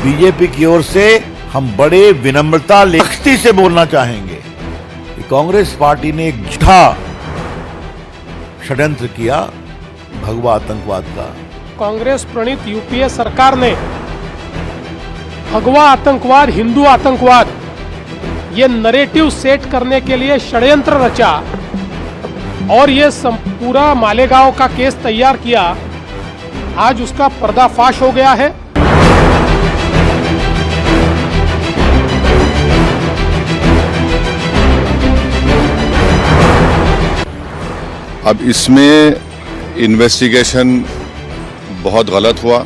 BJP की ओर से हम बड़े विनम्रता सख्ती से बोलना चाहेंगे कि कांग्रेस पार्टी ने एक झूठा षड्यंत्र किया भगवा आतंकवाद का। कांग्रेस प्रणीत यूपीए सरकार ने भगवा आतंकवाद, हिंदू आतंकवाद, ये नरेटिव सेट करने के लिए षड्यंत्र रचा और ये पूरा मालेगांव का केस तैयार किया। आज उसका पर्दाफाश हो गया है। अब इसमें इन्वेस्टिगेशन बहुत गलत हुआ।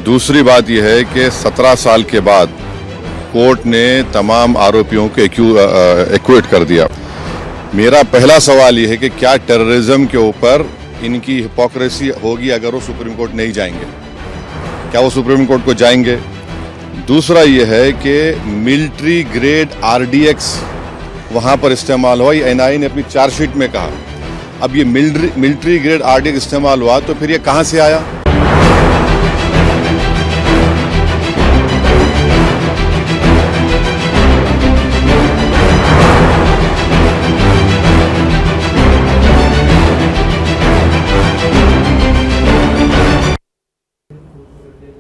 दूसरी बात यह है कि 17 साल के बाद कोर्ट ने तमाम आरोपियों को एक्विट कर दिया। मेरा पहला सवाल यह है कि क्या टेररिज्म के ऊपर इनकी हिपोक्रेसी होगी अगर वो सुप्रीम कोर्ट नहीं जाएंगे? क्या वो सुप्रीम कोर्ट को जाएंगे? दूसरा यह है कि मिलिट्री ग्रेड RDX वहां पर इस्तेमाल हुआ, ये NIA ने अपनी चार्जशीट में कहा। अब ये मिलिट्री ग्रेड RDX इस्तेमाल हुआ तो फिर ये कहां से आया?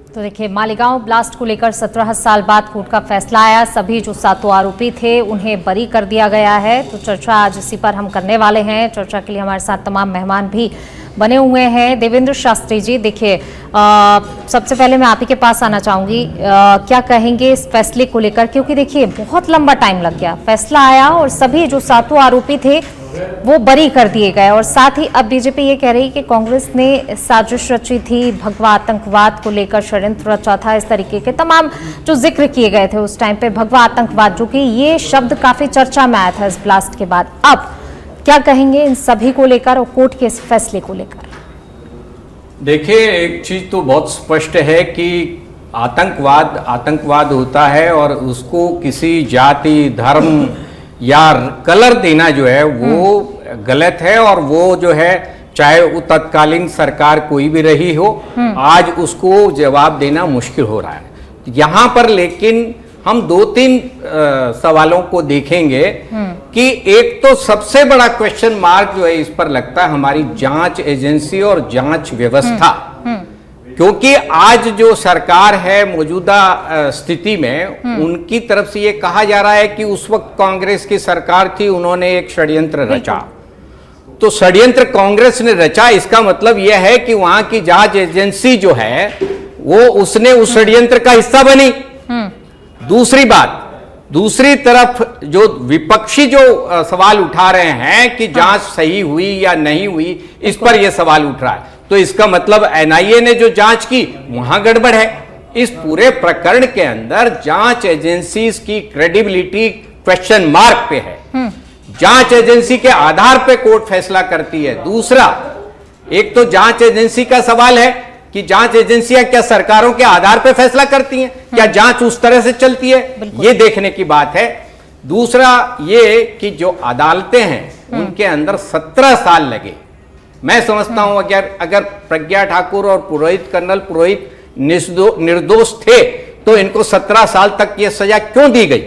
तो देखिए, मालेगांव ब्लास्ट को लेकर 17 साल बाद कोर्ट का फैसला आया। सभी जो 7 आरोपी थे उन्हें बरी कर दिया गया है। तो चर्चा आज इसी पर हम करने वाले हैं। चर्चा के लिए हमारे साथ तमाम मेहमान भी बने हुए हैं। देवेंद्र शास्त्री जी, देखिए सबसे पहले मैं आप ही के पास आना चाहूंगी। क्या कहेंगे इस फैसले को लेकर, क्योंकि देखिए बहुत लंबा टाइम लग गया, फैसला आया और सभी जो 7 आरोपी थे वो बरी कर दिए गए और साथ ही अब बीजेपी ये कह रही कि कांग्रेस ने साजिश रची थी, भगवा आतंकवाद को लेकर षड्यंत्र रचा था, इस तरीके के तमाम जो जिक्र किए गए थे उस टाइम पे भगवा आतंकवाद, जो कि ये शब्द काफी चर्चा में आया था इस ब्लास्ट के बाद। अब क्या कहेंगे इन सभी को लेकर और कोर्ट के इस फैसले को लेकर? देखिए, एक चीज तो बहुत स्पष्ट है कि आतंकवाद होता है और उसको किसी जाति, धर्म या कलर देना जो है वो गलत है। और वो जो है, चाहे वो तत्कालीन सरकार कोई भी रही हो, आज उसको जवाब देना मुश्किल हो रहा है। यहाँ पर लेकिन हम 2-3 सवालों को देखेंगे कि एक तो सबसे बड़ा क्वेश्चन मार्क जो है इस पर लगता है हमारी जांच एजेंसी और जांच व्यवस्था। क्योंकि आज जो सरकार है मौजूदा स्थिति में, उनकी तरफ से ये कहा जा रहा है कि उस वक्त कांग्रेस की सरकार थी, उन्होंने एक षड्यंत्र रचा। तो षड्यंत्र कांग्रेस ने रचा, इसका मतलब यह है कि वहां की जांच एजेंसी जो है वो उसने उस षड्यंत्र का हिस्सा बनी। दूसरी बात, दूसरी तरफ जो विपक्षी जो सवाल उठा रहे हैं कि जांच सही हुई या नहीं हुई, इस पर यह सवाल उठ रहा है। तो इसका मतलब NIA ने जो जांच की वहां गड़बड़ है। इस पूरे प्रकरण के अंदर जांच एजेंसी की क्रेडिबिलिटी क्वेश्चन मार्क पे है। जांच एजेंसी के आधार पे कोर्ट फैसला करती है। दूसरा, एक तो जांच एजेंसी का सवाल है कि जांच एजेंसियां क्या सरकारों के आधार पे फैसला करती हैं? क्या जांच उस तरह से चलती है? ये देखने की बात है। दूसरा ये कि जो अदालतें हैं उनके अंदर 17 साल लगे। मैं समझता हूं अगर प्रज्ञा ठाकुर और कर्नल पुरोहित निर्दोष थे तो इनको 17 साल तक यह सजा क्यों दी गई?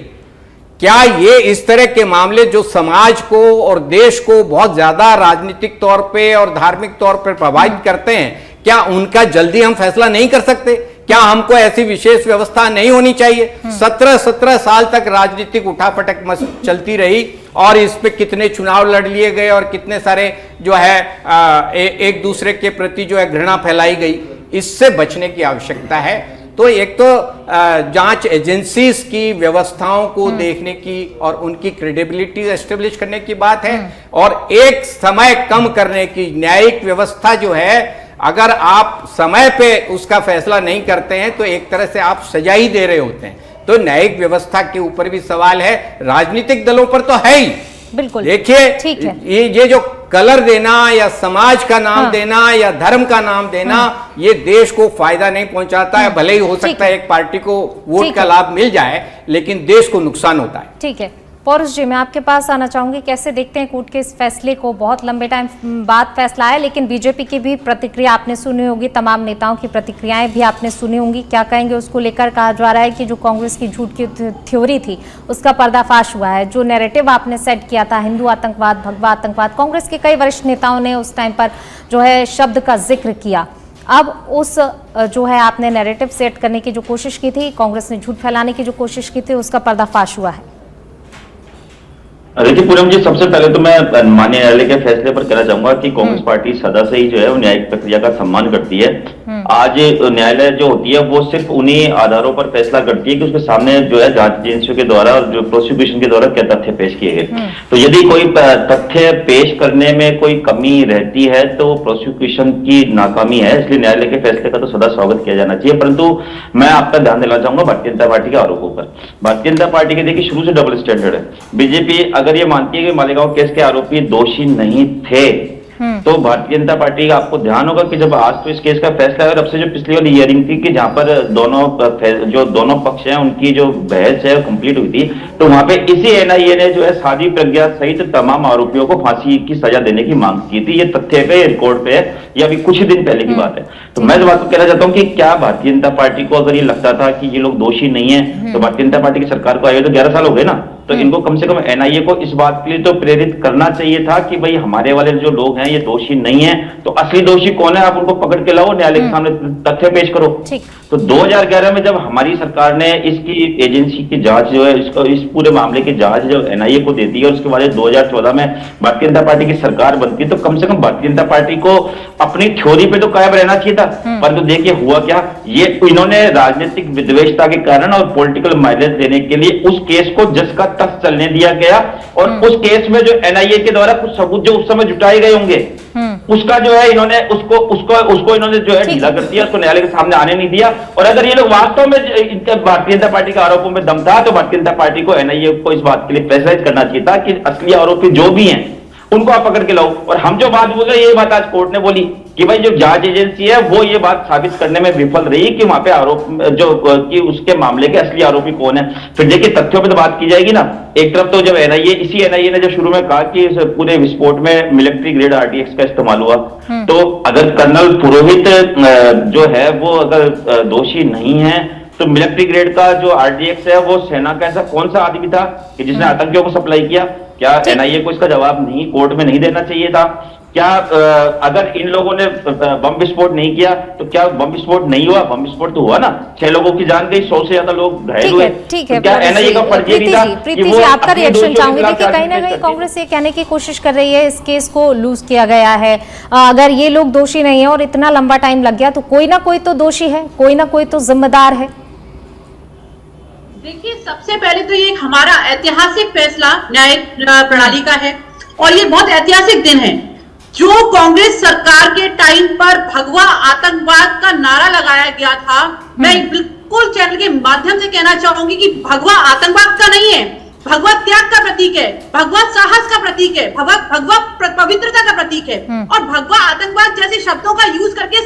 क्या ये इस तरह के मामले जो समाज को और देश को बहुत ज्यादा राजनीतिक तौर पे और धार्मिक तौर पर प्रभावित करते हैं, क्या उनका जल्दी हम फैसला नहीं कर सकते? क्या हमको ऐसी विशेष व्यवस्था नहीं होनी चाहिए? 17 साल तक राजनीतिक उठापटक चलती रही और इस पे कितने चुनाव लड़ लिए गए और कितने सारे जो है एक दूसरे के प्रति जो है घृणा फैलाई गई। इससे बचने की आवश्यकता है। तो एक तो जांच एजेंसीज की व्यवस्थाओं को देखने की और उनकी क्रेडिबिलिटी एस्टेब्लिश करने की बात है, और एक समय कम करने की न्यायिक व्यवस्था जो है, अगर आप समय पे उसका फैसला नहीं करते हैं तो एक तरह से आप सजा ही दे रहे होते हैं। तो न्यायिक व्यवस्था के ऊपर भी सवाल है, राजनीतिक दलों पर तो है ही। बिल्कुल, देखिए ये जो कलर देना या समाज का नाम देना या धर्म का नाम देना, ये देश को फायदा नहीं पहुंचाता है। भले ही हो सकता है एक पार्टी को वोट का लाभ मिल जाए, लेकिन देश को नुकसान होता है। ठीक है, पौरुष जी, मैं आपके पास आना चाहूंगी, कैसे देखते हैं कोर्ट के इस फैसले को? बहुत लंबे टाइम बाद फैसला आया, लेकिन बीजेपी की भी प्रतिक्रिया आपने सुनी होगी, तमाम नेताओं की प्रतिक्रियाएं भी आपने सुनी होंगी। क्या कहेंगे उसको लेकर? कहा जा रहा है कि जो कांग्रेस की झूठ की थ्योरी थी उसका पर्दाफाश हुआ है। जो नैरेटिव आपने सेट किया था, हिंदू आतंकवाद, भगवा आतंकवाद, कांग्रेस के कई वरिष्ठ नेताओं ने उस टाइम पर जो है शब्द का जिक्र किया। अब उस जो है आपने नैरेटिव सेट करने की जो कोशिश की थी, कांग्रेस ने झूठ फैलाने की जो कोशिश की थी, उसका पर्दाफाश हुआ है। देखिए पूनम जी, सबसे पहले तो मैं माननीय न्यायालय के फैसले पर कहना चाहूंगा कि कांग्रेस पार्टी सदा से ही जो है वो न्यायिक प्रक्रिया का सम्मान करती है। आज न्यायालय जो होती है वो सिर्फ उन्हीं आधारों पर फैसला करती है कि उसके सामने जो है जांच एजेंसियों के द्वारा और जो प्रोसिक्यूशन के द्वारा क्या तथ्य पेश किए गए। तो यदि कोई तथ्य पेश करने में कोई कमी रहती है तो प्रोसिक्यूशन की नाकामी है, इसलिए न्यायालय के फैसले का तो सदा स्वागत किया जाना चाहिए। परंतु मैं आपका ध्यान दिलाना चाहूंगा भारतीय जनता पार्टी के आरोपों पर। भारतीय जनता पार्टी के देखिए शुरू से डबल स्टैंडर्ड है। बीजेपी अगर ये मानती है कि मालेगांव केस के आरोपी दोषी नहीं थे, तो भारतीय जनता पार्टी का आपको ध्यान होगा कि जब आज तो इस केस का फैसला है और अब से जो पिछली वाली हियरिंग थी कि जहां पर दोनों पक्ष हैं उनकी जो बहस है कंप्लीट हुई थी, तो वहां पे इसी एनआईए ने जो है साध्वी प्रज्ञा सहित तमाम आरोपियों को फांसी की सजा देने की मांग की थी। ये तथ्य पे, रिकॉर्ड पे है, ये अभी कुछ ही दिन पहले की बात है। तो मैं इस बात को कहना चाहता हूँ कि क्या भारतीय जनता पार्टी को अगर ये लगता था कि ये लोग दोषी नहीं है, तो भारतीय जनता पार्टी की सरकार को आए तो 11 साल हो गए ना, तो इनको कम से कम एनआईए को इस बात के लिए तो प्रेरित करना चाहिए था कि भाई हमारे वाले जो लोग हैं ये दोषी नहीं है, तो असली दोषी कौन है आप उनको पकड़ के लाओ, न्यायालय के सामने तथ्य पेश करो। तो 2011 में जब हमारी सरकार ने इसकी एजेंसी की जांच जो है इस पूरे मामले की जांच जो एनआईए को देती है और उसके बाद 2014 में भारतीय जनता पार्टी की सरकार बनती है, तो कम से कम भारतीय जनता पार्टी को अपनी थ्योरी पे तो कायम रहना चाहिए था। परंतु देखिए हुआ क्या, ये इन्होंने राजनीतिक विद्वेषता के कारण और पॉलिटिकल माइलेज देने के लिए उस केस को जस का तस चलने दिया गया और उस केस में जो एनआईए के द्वारा कुछ सबूत जो उस समय जुटाए गए होंगे उसका जो है इन्होंने उसको इन्होंने जो है ढीला कर दिया, उसको न्यायालय के सामने आने नहीं दिया। और अगर ये लोग वास्तव में इनके भारतीय जनता पार्टी के आरोपों में दम था, तो भारतीय जनता पार्टी को एनआईए को इस बात के लिए प्रेशराइज करना चाहिए था कि असली आरोपी जो भी हैं उनको आप पकड़ के लाओ। और हम जो बात बोल रहे हैं, ये बात आज कोर्ट ने बोली कि भाई जो जांच एजेंसी है वो ये बात साबित करने में विफल रही कि वहां पे आरोप जो कि उसके मामले के असली आरोपी कौन है। फिर देखिए तथ्यों पे तो बात की जाएगी ना। एक तरफ तो जब इसी एनआईए ने जब शुरू में कहा कि इस पूरे विस्फोट में मिलिट्री ग्रेड आरडीएक्स का इस्तेमाल हुआ, तो अगर कर्नल पुरोहित जो है वो अगर दोषी नहीं है, तो मिलिट्री ग्रेड का जो आरडीएक्स है वो सेना का ऐसा कौन सा आदमी था कि जिसने आतंकियों को सप्लाई किया? क्या एनआईए को इसका जवाब नहीं कोर्ट में नहीं देना चाहिए था? क्या अगर इन लोगों ने बम विस्फोट नहीं किया तो क्या बम विस्फोट नहीं हुआ? बम विस्फोट तो हुआ ना, 6 लोगों की जान गई, 100 से ज्यादा लोग घायल हुए। ठीक है, क्या एनआईए का फर्ज ये नहीं था? प्रीति जी, आपका रिएक्शन चाहूंगी। देखिए कहीं ना कहीं कांग्रेस ये कहने की कोशिश कर रही है इस केस को लूज किया गया है, अगर ये लोग दोषी नहीं है और इतना लंबा टाइम लग गया तो कोई ना कोई तो दोषी है, कोई ना कोई तो जिम्मेदार है। देखिए सबसे पहले तो ये हमारा ऐतिहासिक फैसला न्यायिक प्रणाली का है और ये बहुत ऐतिहासिक दिन है। जो कांग्रेस सरकार के टाइम पर भगवा आतंकवाद का नारा लगाया गया था, मैं बिल्कुल चैनल के माध्यम से कहना चाहूंगी कि भगवा आतंकवाद का नहीं है, भगवा त्याग का प्रतीक है, भगवा साहस का प्रतीक है, भगवा पवित्रता का प्रतीक है। और भगवा आतंकवाद जैसे शब्दों का यूज करके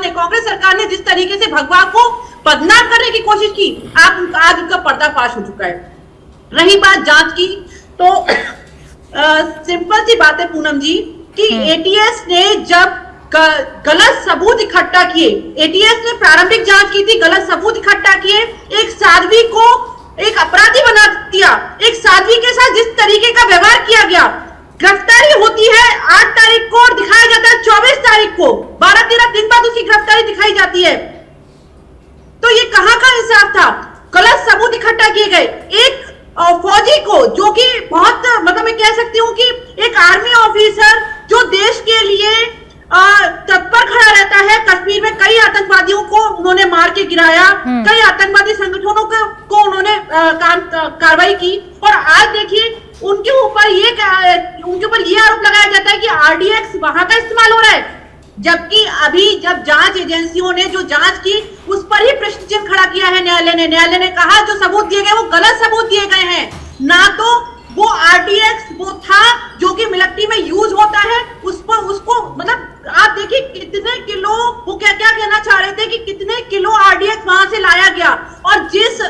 कांग्रेस सरकार ने जिस तरीके से भगवा को बदनाम करने की कोशिश की, आज उनका पर्दाफाश हो चुका है। रही बात जांच की, तो सिंपल सी बात है पूनम जी कि एटीएस ने जब गलत सबूत इकट्ठा किए, एटीएस ने प्रारंभिक जांच की थी, गलत सबूत इकट्ठा किए, एक साध्वी को एक अपराधी बना दिया, एक साध्वी के साथ जिस तरीके का व्यवहार किया गया, गिरफ्तारी होती है 8 तारीख को और दिखाया जाता है 24 तारीख को, 12-13 दिन बाद उसकी गिरफ्तारी दिखाई जाती है। तो ये कहां का इंसाफ था? गलत सबूत इकट्ठा किए गए। एक फौजी को जो कि बहुत मतलब मैं कह सकती हूँ कि एक आर्मी ऑफिसर जो देश के लिए तत्पर खड़ा रहता है, कश्मीर में कई आतंकवादियों को उन्होंने मार के गिराया, कई आतंकवादी संगठनों को उन्होंने कार्रवाई की, और आज देखिए उनके ऊपर ये आरोप लगाया जाता है कि आरडीएक्स वहां का इस्तेमाल हो रहा है, जबकि अभी जब जांच एजेंसियों ने जो जांच की उस पर ही प्रश्न चिन्ह खड़ा किया है न्यायालय ने कहा जो सबूत दिए गए वो गलत सबूत दिए गए हैं, ना तो वो आरडीएक्स वो था जो कि मिलिट्री में यूज होता है, उसको मतलब आप देखिए कितने किलो, वो क्या क्या कहना चाह रहे थे कि कितने किलो आरडीएक्स वहां से लाया गया, और जिस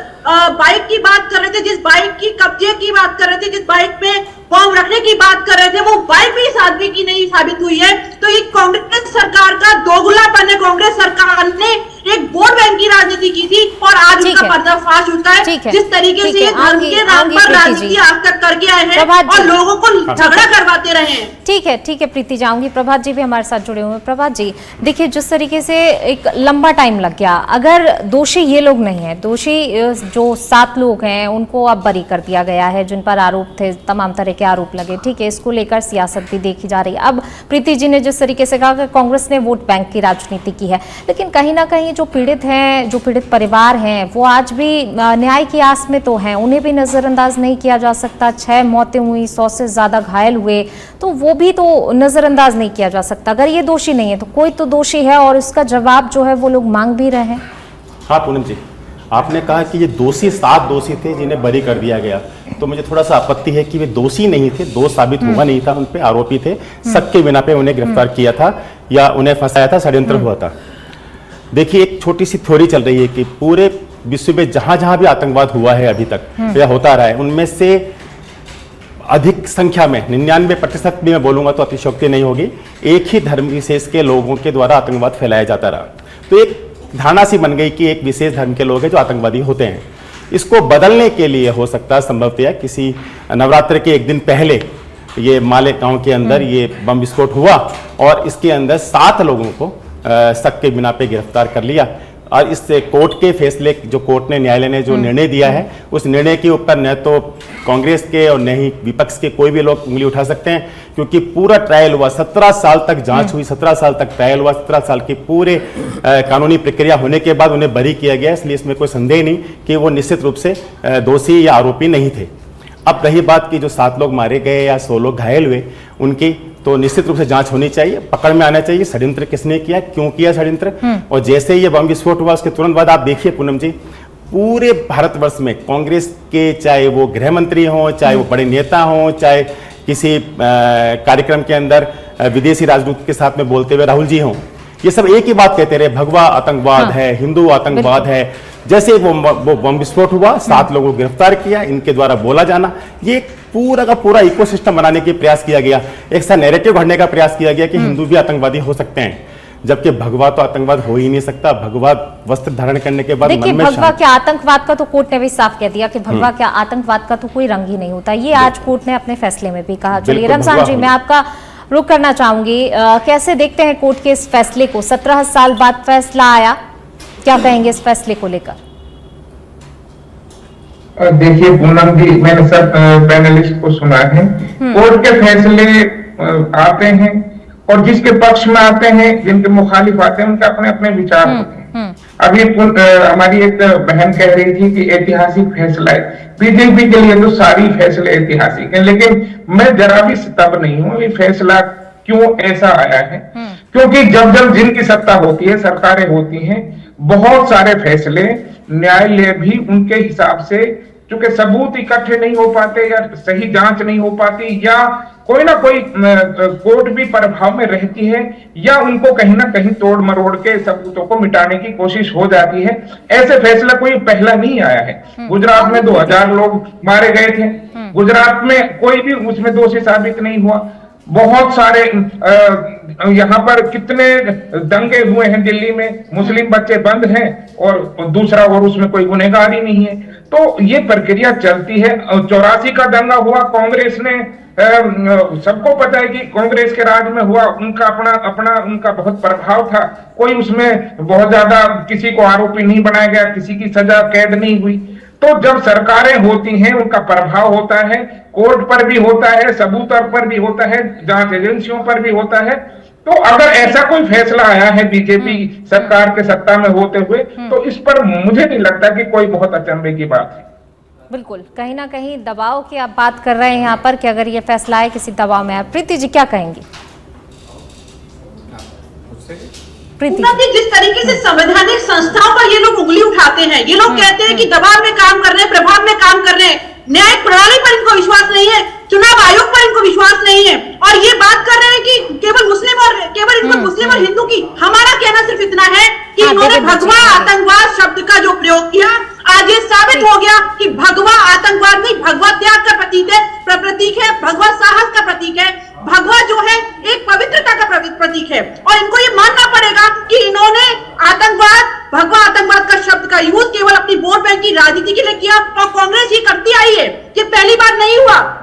बाइक की बात कर रहे थे, जिस बाइक की कब्जे की बात कर रहे थे, जिस बाइक पे बम रखने की बात कर रहे थे, वो बाइक भी इस आदमी की नहीं साबित हुई है। तो ये कांग्रेस सरकार का दोगलापन है। कांग्रेस सरकार ने एक वोट बैंक की राजनीति की थी और आज उसका पर्दाफाश होता है। जिस तरीके से ये धर्म के नाम पर राजनीति आज तक करके आए हैं और लोगों को झगड़ा करवाते रहे हैं। ठीक है प्रीति, जाऊंगी। प्रभात जी भी हमारे साथ जुड़े हुए हैं। प्रभात जी, देखिए जिस तरीके से एक लंबा टाइम लग गया, अगर दोषी ये लोग नहीं है, दोषी जो 7 लोग हैं उनको अब बरी कर दिया गया है, जिन पर आरोप थे, तमाम तरह के आरोप लगे, ठीक है, इसको लेकर सियासत भी देखी जा रही है। अब प्रीति जी ने जिस तरीके से कहा कि कांग्रेस ने वोट बैंक की राजनीति की है, लेकिन कहीं ना कहीं जो पीड़ित हैं, जो पीड़ित परिवार हैं, वो आज भी न्याय की आस में तो हैं, उन्हें भी नजरअंदाज नहीं किया जा सकता। 6 मौतें हुई, 100 से ज्यादा घायल हुए, तो वो भी तो नजरअंदाज नहीं किया जा सकता। अगर ये दोषी नहीं है तो कोई तो दोषी है, और उसका जवाब जो है वो लोग मांग भी रहे हैं। हाँ पूनम जी, आपने कहा कि ये 7 दोषी थे जिन्हें बरी कर दिया गया, तो मुझे थोड़ा सा आपत्ति है कि वे दोषी नहीं थे, दोष साबित हुआ नहीं था, उन पे आरोपी थे, शक के बिना पे उन्हें गिरफ्तार किया था या उन्हें फंसाया था, षड्यंत्र हुआ था। देखिए, एक छोटी सी थ्योरी चल रही है कि पूरे विश्व में जहां जहां भी आतंकवाद हुआ है अभी तक या होता रहा है, उनमें से अधिक संख्या में 99% भी मैं बोलूंगा तो अतिशयोक्ति नहीं होगी, एक ही धर्म विशेष के लोगों के द्वारा आतंकवाद फैलाया जाता रहा। तो एक धारणा सी बन गई कि एक विशेष धर्म के लोग हैं जो आतंकवादी होते हैं। इसको बदलने के लिए हो सकता है संभवतः किसी नवरात्र के एक दिन पहले ये मालेगांव के अंदर ये बम विस्फोट हुआ और इसके अंदर 7 लोगों को शक के बिना पे गिरफ्तार कर लिया। और इस कोर्ट के फैसले, जो कोर्ट ने, न्यायालय ने जो निर्णय दिया है, उस निर्णय के ऊपर न तो कांग्रेस के और न ही विपक्ष के कोई भी लोग उंगली उठा सकते हैं, क्योंकि पूरा ट्रायल हुआ, 17 साल तक जांच हुई, 17 साल तक ट्रायल हुआ, 17 साल की पूरे कानूनी प्रक्रिया होने के बाद उन्हें बरी किया गया। इसलिए इसमें कोई संदेह नहीं कि वो निश्चित रूप से दोषी या आरोपी नहीं थे। अब रही बात कि जो 7 लोग मारे गए या 100 लोग घायल हुए, उनकी तो निश्चित रूप से जांच होनी चाहिए, पकड़ में आना चाहिए, षड्यंत्र किसने किया, क्यों किया षड्यंत्र। और जैसे ही ये बम विस्फोट हुआ उसके तुरंत बाद आप देखिए पूनम जी, पूरे भारतवर्ष में कांग्रेस के, चाहे वो गृह मंत्री हों, चाहे वो बड़े नेता हों, चाहे किसी कार्यक्रम के अंदर विदेशी राजदूत के साथ में बोलते हुए राहुल जी हों, ये सब एक ही बात कहते रहे, भगवा आतंकवाद है, हिंदू आतंकवाद है। जैसे वो बम विस्फोट हुआ, 7 लोगों को गिरफ्तार किया, इनके द्वारा बोला जाना, ये पूरा का पूरा इकोसिस्टम बनाने के प्रयास किया गया, एक सा नैरेटिव घड़ने का प्रयास किया गया कि हिंदू भी आतंकवादी हो सकते हैं, जबकि भगवा तो आतंकवाद हो ही नहीं सकता। भगवा वस्त्र धारण करने के बाद देखिए, भगवा के आतंकवाद का तो कोर्ट ने भी साफ कह दिया कि भगवा के आतंकवाद का तो कोई रंग ही नहीं होता, ये आज कोर्ट ने अपने फैसले में भी कहा। चलिए रमजान जी, मैं आपका रुख करना चाहूंगी, कैसे देखते हैं कोर्ट के इस फैसले को? 17 साल बाद फैसला आया, क्या कहेंगे इस फैसले को लेकर? देखिए पूनम जी, मैंने सब पैनलिस्ट को सुना है। कोर्ट के फैसले आते हैं और जिसके पक्ष में आते हैं, जिनके मुखालिफ आते हैं, उनके अपने अपने विचार होते हैं। अभी हमारी एक बहन कह रही थी कि ऐतिहासिक फैसला है। बीजेपी के लिए तो सारी फैसले ऐतिहासिक है, लेकिन मैं जरा भी तब नहीं हूं ये फैसला क्यों ऐसा आया है, क्योंकि जब जब जिनकी सत्ता होती है, सरकारें होती हैं, बहुत सारे फैसले न्यायालय भी उनके हिसाब से, चूंकि सबूत इकट्ठे नहीं हो पाते या सही जांच नहीं हो पाती, या कोई ना कोई कोर्ट भी प्रभाव में रहती है, या उनको कहीं ना कहीं तोड़ मरोड़ के सबूतों को मिटाने की कोशिश हो जाती है। ऐसे फैसला कोई पहला नहीं आया है। गुजरात में 2000 लोग मारे गए थे, गुजरात में कोई भी उसमें दोषी साबित नहीं हुआ। बहुत सारे यहाँ पर कितने दंगे हुए हैं दिल्ली में, मुस्लिम बच्चे बंद हैं और दूसरा और उसमें कोई गुनहगार ही नहीं है। तो ये प्रक्रिया चलती है। 84 का दंगा हुआ, कांग्रेस ने, सबको पता है कि कांग्रेस के राज में हुआ, उनका अपना उनका बहुत प्रभाव था, कोई उसमें बहुत ज्यादा किसी को आरोपी नहीं बनाया गया, किसी की सजा कैद नहीं हुई। तो जब सरकारें होती हैं, उनका प्रभाव होता है, कोर्ट पर भी होता है, सबूतों पर भी होता है, जांच एजेंसियों पर भी होता है। तो अगर ऐसा कोई फैसला आया है बीजेपी सरकार के सत्ता में होते हुए, तो इस पर मुझे नहीं लगता कि कोई बहुत अचंभे की बात है। बिल्कुल, कहीं ना कहीं दबाव की आप बात कर रहे हैं यहाँ पर कि अगर ये फैसला है किसी दबाव में। आप प्रीति जी क्या कहेंगी? प्रीति जी, जिस तरीके से संवैधानिक संस्थाओं पर ये लोग उंगली उठाते हैं, ये लोग कहते हैं कि दबाव में काम कर रहे हैं, प्रभाव में काम कर रहे हैं, न्यायिक प्रणाली पर इनको विश्वास नहीं है। चुनाव आयोग पर इनको विश्वास नहीं है और ये बात कर रहे हैं कि केवल मुस्लिम और हिंदू की। हमारा कहना सिर्फ इतना है कि इन्होंने भगवा आतंकवाद शब्द का जो प्रयोग किया, आज ये साबित हो गया कि भगवा आतंकवाद नहीं, भगवा त्याग का प्रतीक है, भगवा साहस का प्रतीक है, भगवा जो है एक पवित्रता का प्रतीक है। और इनको ये मानना पड़ेगा कि इन्होंने भगवा आतंकवाद का शब्द का यूज केवल अपनी वोट बैंक की राजनीति के लिए किया और कांग्रेस ये करती आई है, ये पहली बार नहीं हुआ।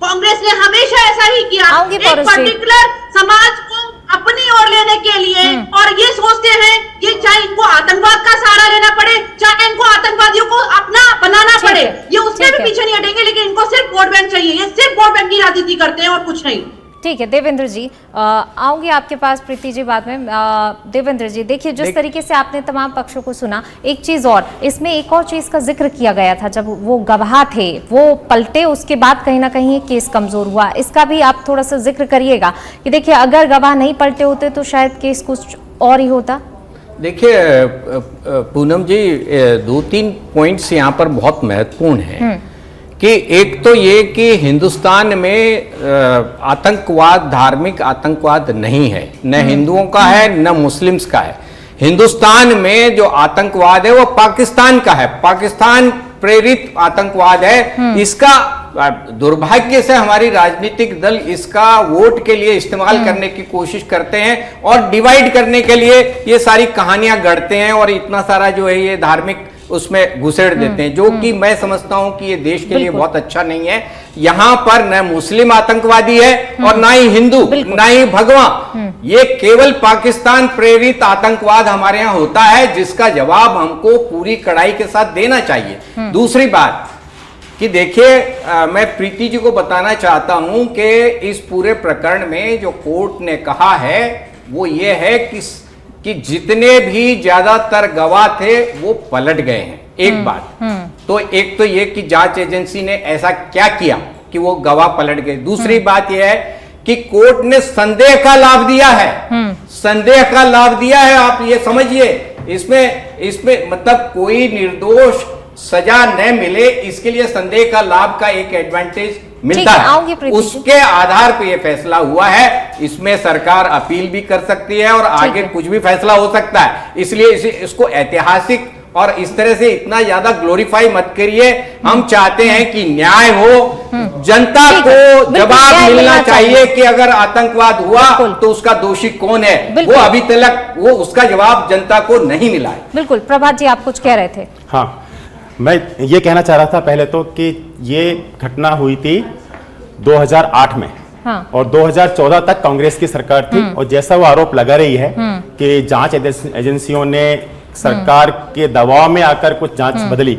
कांग्रेस ने हमेशा ऐसा ही किया, एक पर्टिकुलर समाज को अपनी ओर लेने के लिए, और ये सोचते हैं कि चाहे इनको आतंकवाद का सहारा लेना पड़े, चाहे इनको आतंकवादियों को अपना बनाना पड़े, ये उसमें भी पीछे नहीं हटेंगे, लेकिन इनको सिर्फ वोट बैंक चाहिए। ये सिर्फ वोट बैंक की राजनीति करते हैं और कुछ नहीं। ठीक है देवेंद्र जी, आऊंगी आपके पास प्रीति जी बाद में। देवेंद्र जी देखिए, जिस तरीके से आपने तमाम पक्षों को सुना, एक चीज और इसमें एक और चीज का जिक्र किया गया था, जब वो गवाह थे वो पलटे, उसके बाद कहीं ना कहीं केस कमजोर हुआ। इसका भी आप थोड़ा सा जिक्र करिएगा कि देखिए अगर गवाह नहीं पलटे होते तो शायद केस कुछ और ही होता। देखिए पूनम जी, 2-3 पॉइंट्स यहाँ पर बहुत महत्वपूर्ण हैं कि एक तो ये कि हिंदुस्तान में आतंकवाद, धार्मिक आतंकवाद नहीं है, न हिंदुओं का है न मुस्लिम्स का है। हिंदुस्तान में जो आतंकवाद है वो पाकिस्तान का है, पाकिस्तान प्रेरित आतंकवाद है। इसका दुर्भाग्य से हमारी राजनीतिक दल इसका वोट के लिए इस्तेमाल करने की कोशिश करते हैं और डिवाइड करने के लिए ये सारी कहानियां गढ़ते हैं और इतना सारा जो है ये धार्मिक उसमें घुसेड़ देते हैं, जो कि मैं समझता हूं कि ये देश के लिए बहुत अच्छा नहीं है। यहां पर न मुस्लिम आतंकवादी है और ना ही हिंदू, ना ही भगवा, ये केवल पाकिस्तान प्रेरित आतंकवाद हमारे यहां होता है, जिसका जवाब हमको पूरी कड़ाई के साथ देना चाहिए। दूसरी बात कि देखिए, मैं प्रीति जी को बताना चाहता हूं कि इस पूरे प्रकरण में जो कोर्ट ने कहा है वो ये है कि जितने भी ज्यादातर गवाह थे वो पलट गए हैं। एक बात तो एक तो ये कि जांच एजेंसी ने ऐसा क्या किया कि वो गवाह पलट गए। दूसरी बात यह है कि कोर्ट ने संदेह का लाभ दिया है, संदेह का लाभ दिया है। आप ये समझिए, इसमें मतलब कोई निर्दोष सजा न मिले, इसके लिए संदेह का लाभ का एक एडवांटेज मिलता है, उसके आधार पे ये फैसला हुआ है। इसमें सरकार अपील भी कर सकती है और आगे कुछ भी फैसला हो सकता है, इसलिए इसको ऐतिहासिक और इस तरह से इतना ज्यादा ग्लोरीफाई मत करिए। हम चाहते हैं कि न्याय हो, जनता को जवाब मिलना चाहिए कि अगर आतंकवाद हुआ तो उसका दोषी कौन है। वो अभी तक वो उसका जवाब जनता को नहीं मिला है। बिल्कुल, प्रभात जी आप कुछ कह रहे थे। हाँ, मैं ये कहना चाह रहा था पहले तो कि ये घटना हुई थी 2008 में। हाँ। और 2014 तक कांग्रेस की सरकार थी और जैसा वो आरोप लगा रही है कि जांच एजेंसियों ने सरकार के दबाव में आकर कुछ जांच बदली,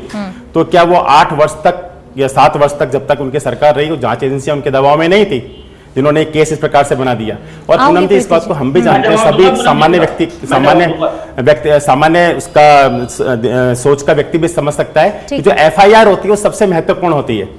तो क्या वो 8 वर्ष तक या 7 वर्ष तक जब तक उनकी सरकार रही, वो जांच एजेंसियां उनके दबाव में नहीं थी जिन्होंने केस इस प्रकार से बना दिया। और पूनम जी, इस बात को हम भी जानते हैं, सभी सामान्य उसका सोच का व्यक्ति भी समझ सकता है कि जो एफआईआर होती है वो सबसे महत्वपूर्ण होती है।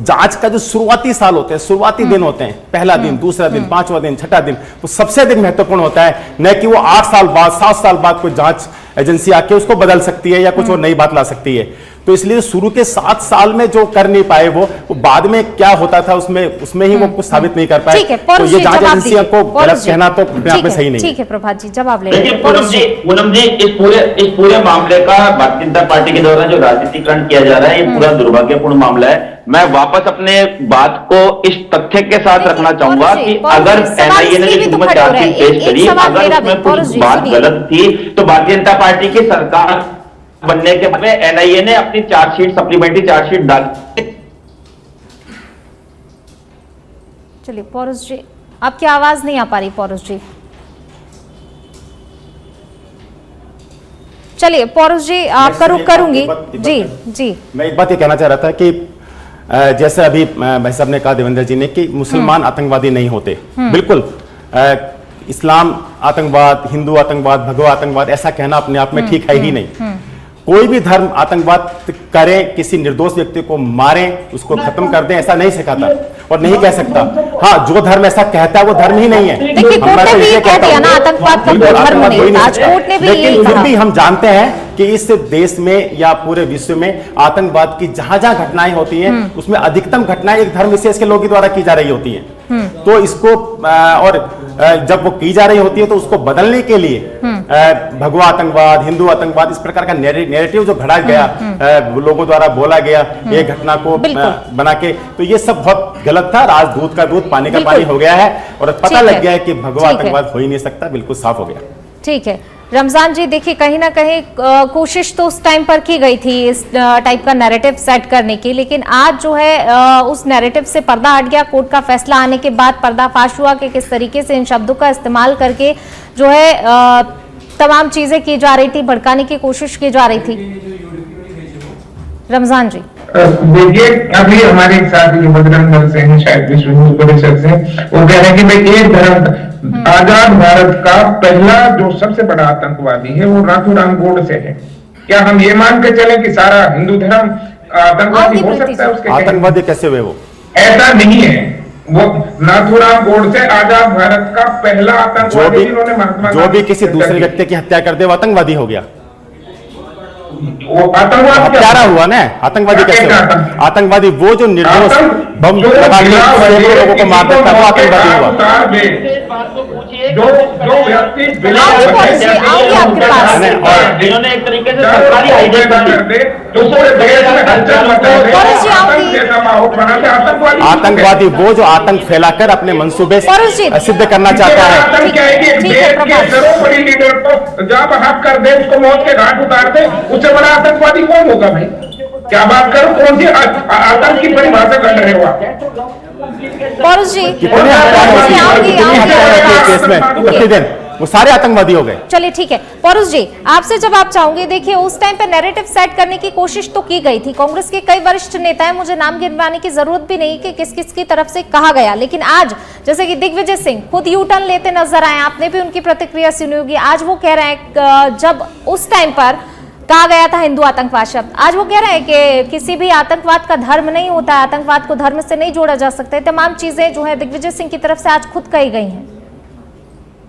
जांच का जो शुरुआती साल होते हैं, शुरुआती दिन होते हैं, पहला दिन, दूसरा दिन, 5वां दिन, 6ठा दिन, वो सबसे अधिक महत्वपूर्ण होता है, न कि वो 8 साल बाद, 7 साल बाद कोई जांच एजेंसी आके उसको बदल सकती है या कुछ और नई बात ला सकती है। तो इसलिए शुरू के 7 साल में जो कर नहीं पाए वो बाद में क्या होता था उसमें ही वो कुछ साबित नहीं कर पाए। तो ये जांच एजेंसियों को गलत कहना तो अपने आप में सही नहीं। ठीक है प्रभात जी, जवाब ले लीजिए। पूनम जी, इस पूरे मामले का भारतीय जनता पार्टी के द्वारा जो राजनीतिकरण किया जा रहा है, ये पूरा दुर्भाग्यपूर्ण मामला है। मैं वापस अपने बात को इस तथ्य के साथ रखना चाहूंगा कि अगर एनआईए ने जो चार्जशीट पेश करी, अगर उसमें कुछ बात गलत थी तो भारतीय जनता पार्टी की सरकार बनने के बाद में एनआईए ने अपनी चार्जशीट, सप्लीमेंट्री चार्जशीट डाली। चलिए पौरुष जी, आपकी आवाज नहीं आ पा रही पौरुष जी। चलिए पौरुष जी, आप करूंगी जी। मैं एक बात ये कहना चाह रहा था कि जैसे अभी भाई साहब ने कहा, देवेंद्र जी ने, कि मुसलमान आतंकवादी नहीं होते। बिल्कुल, इस्लाम आतंकवाद, हिंदू आतंकवाद, भगवा आतंकवाद ऐसा कहना अपने आप में ठीक है ही नहीं। कोई भी धर्म आतंकवाद करें, किसी निर्दोष व्यक्ति को मारें, उसको खत्म कर दें, ऐसा नहीं सिखाता और नहीं कह सकता। हाँ, जो धर्म ऐसा कहता है वो धर्म ही नहीं है। देखिए, कोर्ट ने भी कह दिया ना आतंकवाद का कोई धर्म नहीं, आज कोर्ट ने भी यही लेकिन कहा। फिर भी हम जानते हैं कि इस देश में या पूरे विश्व में आतंकवाद की जहां जहां घटनाएं होती हैं उसमें अधिकतम घटनाएं एक धर्म विशेष के लोगों द्वारा की जा रही होती हैं। तो इसको और जब वो की जा रही होती है तो उसको बदलने के लिए भगवा आतंकवाद, हिंदू आतंकवाद, इस प्रकार का नैरेटिव जो घड़ा गया, लोगों द्वारा बोला गया ये घटना को बना के, तो ये सब बहुत गलत था। राजदूत का दूध पानी का पानी हो गया है और पता लग गया है कि भगवा आतंकवाद हो ही नहीं सकता, बिल्कुल साफ हो गया। ठीक है रमजान जी, देखिए कहीं ना कहीं कोशिश तो उस टाइम पर की गई थी इस टाइप का नैरेटिव सेट करने की, लेकिन आज जो है उस नैरेटिव से पर्दा हट गया। कोर्ट का फैसला आने के बाद पर्दाफाश हुआ कि किस तरीके से इन शब्दों का इस्तेमाल करके जो है तमाम चीजें की जा रही थी, भड़काने की कोशिश की जा रही थी। रमजान जी देखिए, अभी हमारे एक साथी जो बजरंग दल से हैं, शायद विश्व हिंदू परिषद से, वो कह रहे हैं कि भाई एक धर्म आजाद भारत का पहला जो सबसे बड़ा आतंकवादी है वो नाथूराम गोडसे है। क्या हम ये मान के चले कि सारा हिंदू धर्म आतंकवादी हो सकता है? उसके आतंकवादी कैसे हुए वो? ऐसा नहीं है। वो नाथूराम गोडसे आजाद भारत का पहला आतंकवादी, जिन्होंने महात्मा जो भी किसी दूसरे व्यक्ति की हत्या कर दे वो आतंकवादी हो गया। वो आतंकवादी हत्यारा हुआ ना, आतंकवादी कैसे हुआ? आतंकवादी वो जो निर्दोष बम लगा के सैकड़ों लोगों को मार देता है, वो आतंकवादी हुआ। जो व्यक्ति जिन्होंने एक तरीके से सरकारी हाईवे कर दे, आतंकवादी वो जो आतंक फैलाकर अपने मंसूबे सिद्ध करना चाहता है। बड़ी लीडर को जब हाथ कर दे, उसको मौत के घाट उतार दे, उससे बड़ा आतंकवादी कौन होगा भाई? क्या बात करो, कौन सी आतंक की परिभाषा कर रहे हो आप? पौरुष जी प्रतिदिन वो सारे आतंकवादी हो गए। चलिए ठीक है पौरुष जी, आपसे जब आप चाहोगे, देखिए उस टाइम पे नैरेटिव सेट करने की कोशिश तो की गई थी, कांग्रेस के कई वरिष्ठ नेता हैं, मुझे नाम गिनवाने की जरूरत भी नहीं कि किस किस की तरफ से कहा गया, लेकिन आज जैसे कि दिग्विजय सिंह खुद यू टर्न लेते नजर आए, आपने भी उनकी प्रतिक्रिया सुनी होगी। आज वो कह रहे हैं जब उस टाइम पर कहा गया था हिंदू आतंकवाद शब्द, आज वो कह रहे हैं कि किसी भी आतंकवाद का धर्म नहीं होता, आतंकवाद को धर्म से नहीं जोड़ा जा सकता। तमाम चीजें जो है दिग्विजय सिंह की तरफ से आज खुद कही गई हैं।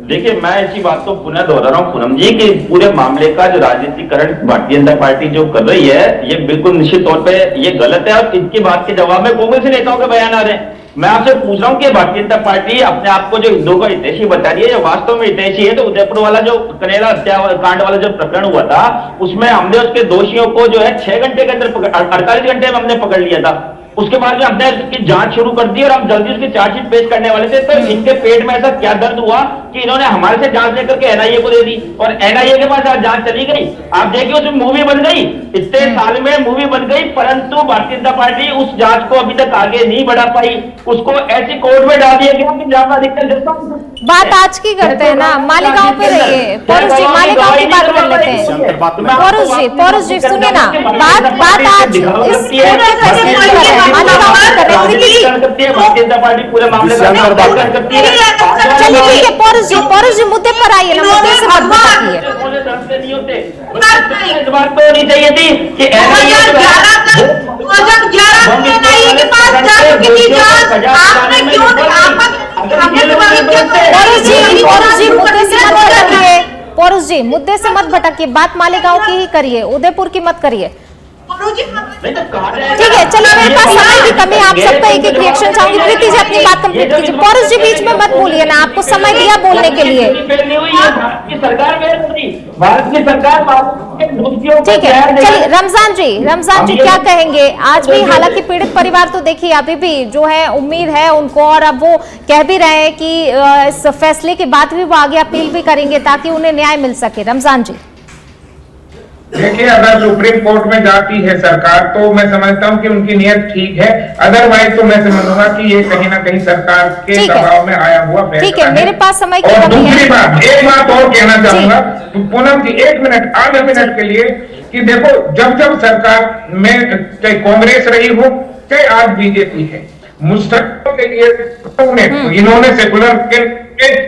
देखिए, मैं इसी बात को पुनः दोहरा रहा हूँ पूनम जी, कि पूरे मामले का जो राजनीतिकरण भारतीय जनता पार्टी जो कर रही है, ये बिल्कुल निश्चित तौर पे ये गलत है। और इनकी बात के जवाब में कांग्रेस नेताओं के बयान आ रहे हैं। मैं आपसे पूछ रहा हूँ कि भारतीय जनता पार्टी अपने आप को जो हिंदुओं का हितैषी बता रही है, जो वास्तव में हितैषी है, तो उदयपुर वाला जो कनेरा हत्याकांड वाला जो प्रकरण हुआ था, उसमें हमने उसके दोषियों को जो है 6 घंटे के अंदर 48 घंटे में हमने पकड़ लिया था। उसके बाद में हमने उसकी जांच शुरू कर दी और हम जल्दी उसकी चार्जशीट पेश करने वाले थे। तो इनके पेट में ऐसा क्या दर्द हुआ कि इन्होंने हमारे से जांच लेकर के एनआईए को दे दी और एनआईए के पास आज जांच चली गई। आप देखिए, उसमें मूवी बन गई, इतने साल में मूवी बन गई, परंतु भारतीय जनता पार्टी उस जांच को अभी तक आगे नहीं बढ़ा पाई। उसको ऐसी कोर्ट में डाल दिया गया कि ज्यादा अधिकतर बात आज की करते हैं ना, मालेगांव पे रहिए पौरुष जी, मालेगांव की बात कर लेते हैं। पौरुष जी सुनिए ना, बात आज इस मालेगांव पे कर रहे हैं। भारतीय जनता पार्टी पूरे मामले चलिए ठीक है पौरुष जी मुद्दे पर आइए ना, मुद्दे से मत भटकिए। इस बात तो होनी चाहिए थी कि 2011 के पास जा चुकी थी जांच, आपने क्यों पौरुष जी मुद्दे से मत भटकिए, बात मालेगांव की ही करिए, उदयपुर की मत करिए। ठीक है, चलिए मेरे पास समय की कमी है, आप सबका एक एक रिएक्शन चाहूंगी। प्रीति जी अपनी बात कंप्लीट कीजिए। पौरुष जी बीच में मत बोलिए ना, आपको समय दिया बोलने के लिए। ठीक है, चलिए रमजान जी क्या कहेंगे? आज भी हालांकि पीड़ित परिवार तो देखिए अभी भी जो है उम्मीद है उनको, और अब वो कह भी रहे हैं कि इस फैसले के बाद भी वो आगे अपील भी करेंगे ताकि उन्हें न्याय मिल सके। रमजान जी देखिए, अगर सुप्रीम कोर्ट में जाती है सरकार तो मैं समझता हूं कि उनकी नियत ठीक है, अदरवाइज तो मैं समझूंगा कि ये कहीं ना कहीं सरकार के दबाव में आया हुआ फैसला है। ठीक है, मेरे पास समय की और दूसरी बात, एक बात और कहना चाहूंगा पूनम जी, 1 मिनट आधे मिनट के लिए, कि देखो जब जब सरकार में चाहे कांग्रेस रही हो चाहे आज बीजेपी है, मुसलमानों के लिए इन्होंने सेकुलर के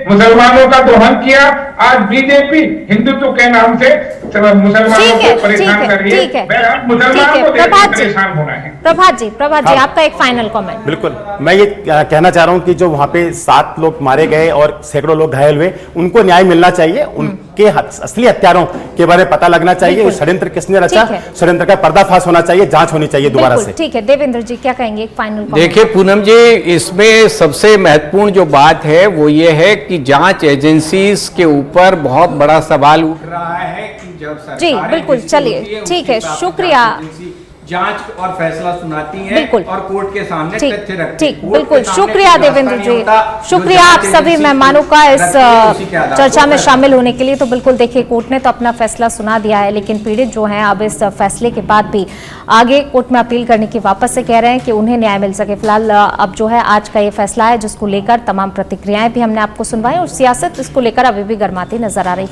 मुसलमानों का दोहन किया, आज बीजेपी हिंदुत्व के नाम से मुसलमानों को परेशान कर रही है। ठीक है, मुसलमानों को प्रभात जी, परेशान होना है। प्रभात जी आपका एक फाइनल कमेंट। बिल्कुल, मैं ये कहना चाह रहा हूं कि जो वहां पे 7 लोग मारे गए और सैकड़ों लोग घायल हुए, उनको न्याय मिलना चाहिए। उनके असली हत्यारों के बारे में पता लगना चाहिए, षड्यंत्र किसने रचा, षड्यंत्र का पर्दाफाश होना चाहिए, जांच होनी चाहिए दोबारा से। ठीक है, देवेंद्र जी क्या कहेंगे एक फाइनल कमेंट? देखिए पूनम जी, इसमें सबसे महत्वपूर्ण जो बात है वो ये है कि जांच एजेंसीज के ऊपर बहुत बड़ा सवाल उठ रहा है कि जब सरकार जी बिल्कुल, चलिए ठीक है, शुक्रिया। जांच और फैसला सुनाती है बिल्कुल और कोर्ट के सामने तथ्य रखती है। ठीक, बिल्कुल, शुक्रिया देवेंद्र जी, शुक्रिया आप सभी मेहमानों का इस चर्चा में शामिल होने के लिए। तो बिल्कुल देखिए, कोर्ट ने तो अपना फैसला सुना दिया है, लेकिन पीड़ित जो हैं अब इस फैसले के बाद भी आगे कोर्ट में अपील करने की वापस से कह रहे हैं कि उन्हें न्याय मिल सके। फिलहाल अब जो है आज का ये फैसला है, जिसको लेकर तमाम प्रतिक्रियाएं भी हमने आपको सुनवाई और सियासत इसको लेकर अभी भी गर्माती नजर आ रही है।